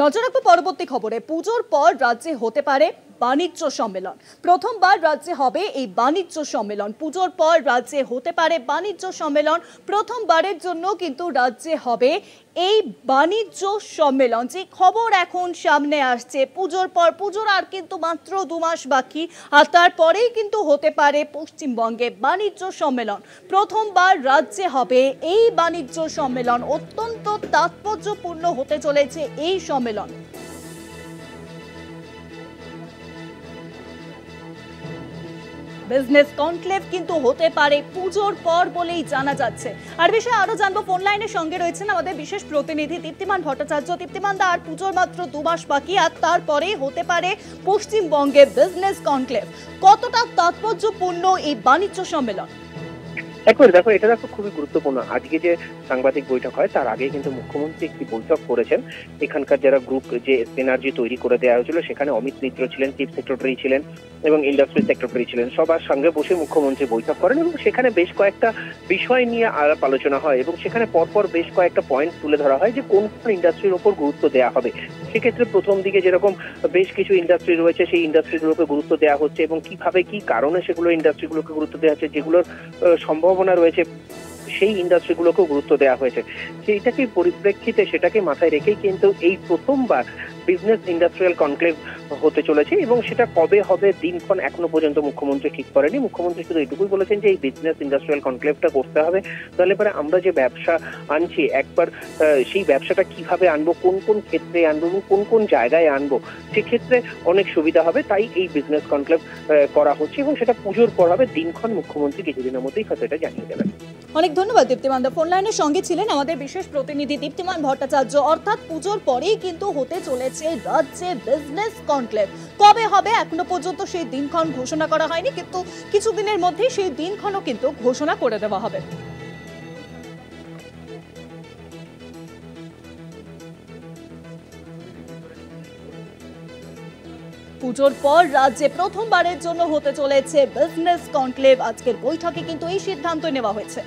নজর রাখবো পরবর্তী খবরে। পুজোর পর রাজ্যে হতে পারে বাণিজ্য সম্মেলন। প্রথমবার রাজ্যে হবে এই বাণিজ্য সম্মেলন। পুজোর পর রাজ্যে হতে পারে বাণিজ্য সম্মেলন। প্রথমবারের জন্য কিন্তু রাজ্যে হবে এই বাণিজ্য সম্মেলন। যে খবর এখন সামনে আসছে, পুজোর পর, পুজোর আর কিন্তু মাত্র 2 মাস বাকি, আর তারপরেই কিন্তু হতে পারে পশ্চিমবঙ্গে বাণিজ্য সম্মেলন। প্রথমবার রাজ্যে হবে এই বাণিজ্য সম্মেলন। অত্যন্ত তাৎপর্যপূর্ণ হতে চলেছে এই সম্মেলন। বিজনেস কনক্লেভ কিন্তু হতে পারে পুজোর পর বলেই জানা যাচ্ছে। আর বিষয়ে আরো জানবো, ফোন লাইনের সঙ্গে রয়েছেন আমাদের বিশেষ প্রতিনিধি দীপ্তিমান ভট্টাচার্য। দীপ্তিমান দা, আর পুজোর মাত্র 2 মাস বাকি, আর তারপরেই হতে পারে পশ্চিমবঙ্গে বিজনেস কনক্লেভ। কতটা তাৎপর্যপূর্ণ এই বাণিজ্য সম্মেলন? একবার দেখো, এটা দেখো খুবই গুরুত্বপূর্ণ। আজকে যে সাংবাদিক বৈঠক হয় তার আগে কিন্তু মুখ্যমন্ত্রী একটি বৈঠক করেছেন। এখানকার যারা গ্রুপ যে এনার্জি তৈরি করে দেওয়া হয়েছিল, সেখানে অমিত মিত্র ছিলেন, চিফ সেক্রেটারি ছিলেন এবং ইন্ডাস্ট্রি সেক্রেটারি ছিলেন। সবার সঙ্গে বসে মুখ্যমন্ত্রী বৈঠক করেন এবং সেখানে বেশ কয়েকটা বিষয় নিয়ে আলাপ আলোচনা হয় এবং সেখানে পরপর বেশ কয়েকটা পয়েন্ট তুলে ধরা হয় যে কোন কোন ইন্ডাস্ট্রির ওপর গুরুত্ব দেওয়া হবে। সেক্ষেত্রে প্রথম দিকে যেরকম বেশ কিছু ইন্ডাস্ট্রি রয়েছে, সেই ইন্ডাস্ট্রিগুলোকে গুরুত্ব দেওয়া হচ্ছে এবং কিভাবে কি কারণে সেগুলো ইন্ডাস্ট্রিগুলোকে গুরুত্ব দেওয়া হচ্ছে, যেগুলোর সম্ভাবনা রয়েছে সেই ইন্ডাস্ট্রিগুলোকেও গুরুত্ব দেওয়া হয়েছে। সেইটাকে পরিপ্রেক্ষিতে সেটাকে মাথায় রেখেই কিন্তু এই প্রথমবার বিজনেস ইন্ডাস্ট্রিয়াল কনক্লেভ হতে চলেছে এবং সেটা কবে হবে দিনক্ষণ এখনো পর্যন্ত মুখ্যমন্ত্রী ঠিক করেনি। মুখ্যমন্ত্রী শুধু এটুকুই বলেছেন যে এই বিজনেস ইন্ডাস্ট্রিয়াল কনক্লেভটা করতে হবে, তাহলে পরে আমরা যে ব্যবসা আনছি একবার সেই ব্যবসাটা কিভাবে আনবো, কোন কোন ক্ষেত্রে আনবো এবং কোন কোন জায়গায় আনবো, সেক্ষেত্রে অনেক সুবিধা হবে। তাই এই বিজনেস কনক্লেভ করা হচ্ছে এবং সেটা পুজোর পর হবে। দিনক্ষণ মুখ্যমন্ত্রী কিছুদিনের মধ্যেই হয়তো এটা জানিয়ে দেবেন। অনেক ধন্যবাদ দীপ্তিমান দা। ফোন লাইনের সঙ্গে ছিলেন আমাদের বিশেষ প্রতিনিধি দীপ্তিমান ভট্টাচার্য। অর্থাৎ পুজোর পরেই কিন্তু হতে চলেছে রাজ্যে বিজনেস কনক্লেভ। কবে হবে এখনো পর্যন্ত সেই দিনক্ষণ ঘোষণা করা হয়নি, কিন্তু কিছুদিনের মধ্যেই সেই দিনক্ষণও কিন্তু ঘোষণা করে দেওয়া হবে। পুজোর পর রাজ্যে প্রথমবারের জন্য হতে চলেছে বিজনেস কনক্লেভ। আজকের বৈঠকে কিন্তু এই সিদ্ধান্ত নেওয়া হয়েছে।